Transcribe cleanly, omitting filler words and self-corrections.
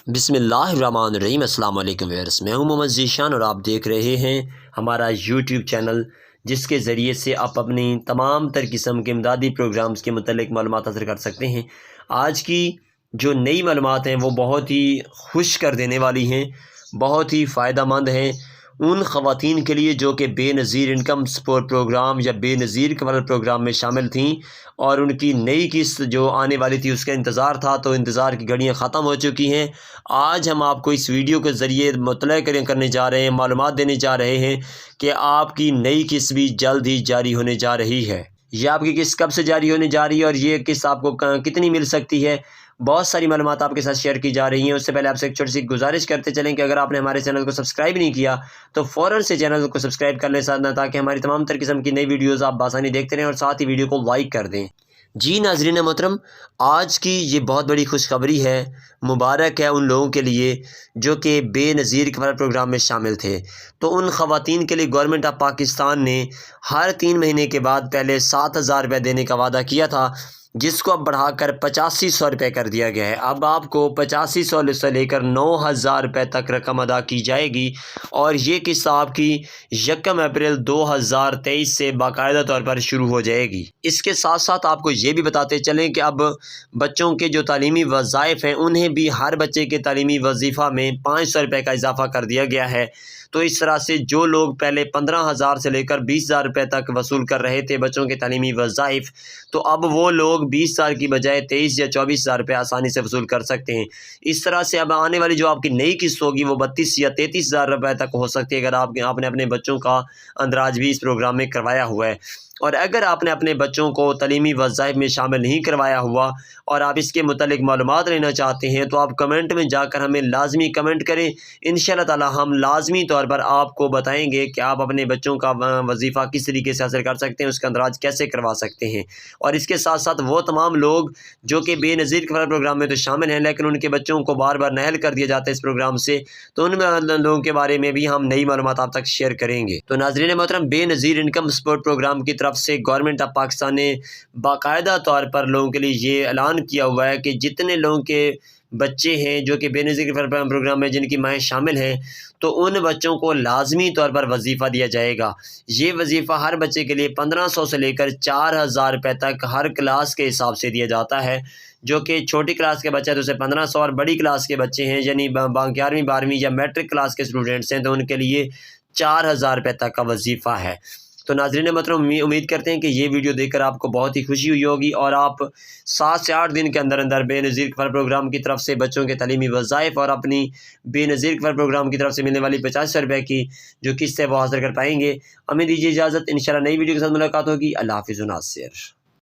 بسم اللہ الرحمن الرحیم۔ السلام علیکم ویورس، میں ہوں محمد ذیشان اور آپ دیکھ رہے ہیں ہمارا یوٹیوب چینل، جس کے ذریعے سے آپ اپنی تمام تر قسم کے امدادی پروگرامز کے متعلق معلومات حاصل کر سکتے ہیں۔ آج کی جو نئی معلومات ہیں وہ بہت ہی خوش کر دینے والی ہیں، بہت ہی فائدہ مند ہیں ان خواتین کے لیے جو کہ بے نظیر انکم سپورٹ پروگرام یا بے نظیر کفالت پروگرام میں شامل تھیں، اور ان کی نئی قسط جو آنے والی تھی اس کا انتظار تھا، تو انتظار کی گھڑیاں ختم ہو چکی ہیں۔ آج ہم آپ کو اس ویڈیو کے ذریعے مطلع کرنے جا رہے ہیں، معلومات دینے جا رہے ہیں کہ آپ کی نئی قسط بھی جلد ہی جاری ہونے جا رہی ہے۔ یہ آپ کی قسط کب سے جاری ہونے جا رہی ہے اور یہ قسط آپ کو کتنی مل سکتی ہے، بہت ساری معلومات آپ کے ساتھ شیئر کی جا رہی ہیں۔ اس سے پہلے آپ سے ایک چھوٹی سی گزارش کرتے چلیں کہ اگر آپ نے ہمارے چینل کو سبسکرائب نہیں کیا تو فوراً سے چینل کو سبسکرائب کر لیں ساتھ، تاکہ ہماری تمام تر قسم کی نئی ویڈیوز آپ بآسانی دیکھتے رہیں، اور ساتھ ہی ویڈیو کو لائک کر دیں۔ جی ناظرین محترم، آج کی یہ بہت بڑی خوشخبری ہے، مبارک ہے ان لوگوں کے لیے جو کہ بے نظیر کفالت پروگرام میں شامل تھے۔ تو ان خواتین کے لیے گورنمنٹ آف پاکستان نے ہر 3 مہینے کے بعد پہلے 7,000 روپے دینے کا وعدہ کیا تھا، جس کو اب بڑھا کر 8500 روپے کر دیا گیا ہے۔ اب آپ کو 8500 سے لے کر 9,000 روپے تک رقم ادا کی جائے گی، اور یہ قسط آپ کی 1 اپریل 2023 سے باقاعدہ طور پر شروع ہو جائے گی۔ اس کے ساتھ ساتھ آپ کو یہ بھی بتاتے چلیں کہ اب بچوں کے جو تعلیمی وظائف ہیں انہیں بھی ہر بچے کے تعلیمی وظیفہ میں 500 روپے کا اضافہ کر دیا گیا ہے۔ تو اس طرح سے جو لوگ پہلے 15,000 سے لے کر 20,000 روپے تک وصول کر رہے تھے بچوں کے تعلیمی وظائف، تو اب وہ لوگ 20,000 کی بجائے 23 یا 24,000 روپے آسانی سے وصول کر سکتے ہیں۔ اس طرح سے اب آنے والی جو آپ کی نئی قسط ہوگی وہ 32 یا 33,000 روپے تک ہو سکتی ہے، اگر آپ نے اپنے بچوں کا اندراج بھی اس پروگرام میں کروایا ہوا ہے۔ اور اگر آپ نے اپنے بچوں کو تعلیمی وظائف میں شامل نہیں کروایا ہوا اور آپ اس کے متعلق معلومات لینا چاہتے ہیں، تو آپ کمنٹ میں جا کر ہمیں لازمی کمنٹ کریں۔ انشاءاللہ تعالی ہم لازمی طور پر آپ کو بتائیں گے کہ آپ اپنے بچوں کا وظیفہ کس طریقے سے حاصل کر سکتے ہیں، اس کا اندراج کیسے کروا سکتے ہیں۔ اور اس کے ساتھ ساتھ وہ تمام لوگ جو کہ بے نظیر کفالت پروگرام میں تو شامل ہیں لیکن ان کے بچوں کو بار بار نااہل کر دیا جاتا ہے اس پروگرام سے، تو ان لوگوں کے بارے میں بھی ہم نئی معلومات آپ تک شیئر کریں گے۔ تو ناظرین محترم، بے نظیر انکم سپورٹ پروگرام کی طرف سے گورنمنٹ آف پاکستان نے باقاعدہ طور پر لوگوں کے لیے یہ اعلان کیا ہوا ہے کہ جتنے لوگوں کے بچے ہیں جو کہ بے نظیر کفالت پروگرام میں جن کی مائیں شامل ہیں، تو ان بچوں کو لازمی طور پر وظیفہ دیا جائے گا۔ یہ وظیفہ ہر بچے کے لیے 1,500 سے لے کر 4,000 روپے تک ہر کلاس کے حساب سے دیا جاتا ہے۔ جو کہ چھوٹی کلاس کے بچے ہیں تو اسے 1,500، اور بڑی کلاس کے بچے ہیں یعنی 11ویں 12ویں یا میٹرک کلاس کے اسٹوڈنٹس ہیں تو ان کے لیے 4,000 روپے تک کا وظیفہ ہے۔ تو ناظرین محترم، امید کرتے ہیں کہ یہ ویڈیو دیکھ کر آپ کو بہت ہی خوشی ہوئی ہوگی، اور آپ 7 سے 8 دن کے اندر اندر بے نظیر کفالت پروگرام کی طرف سے بچوں کے تعلیمی وظائف اور اپنی بے نظیر کفالت پروگرام کی طرف سے ملنے والی 85 روپے کی جو قسط ہے وہ حاصل کر پائیں گے۔ ہمیں دیجیے اجازت، انشاءاللہ نئی ویڈیو کے ساتھ ملاقات ہوگی۔ اللہ حافظ و ناصر۔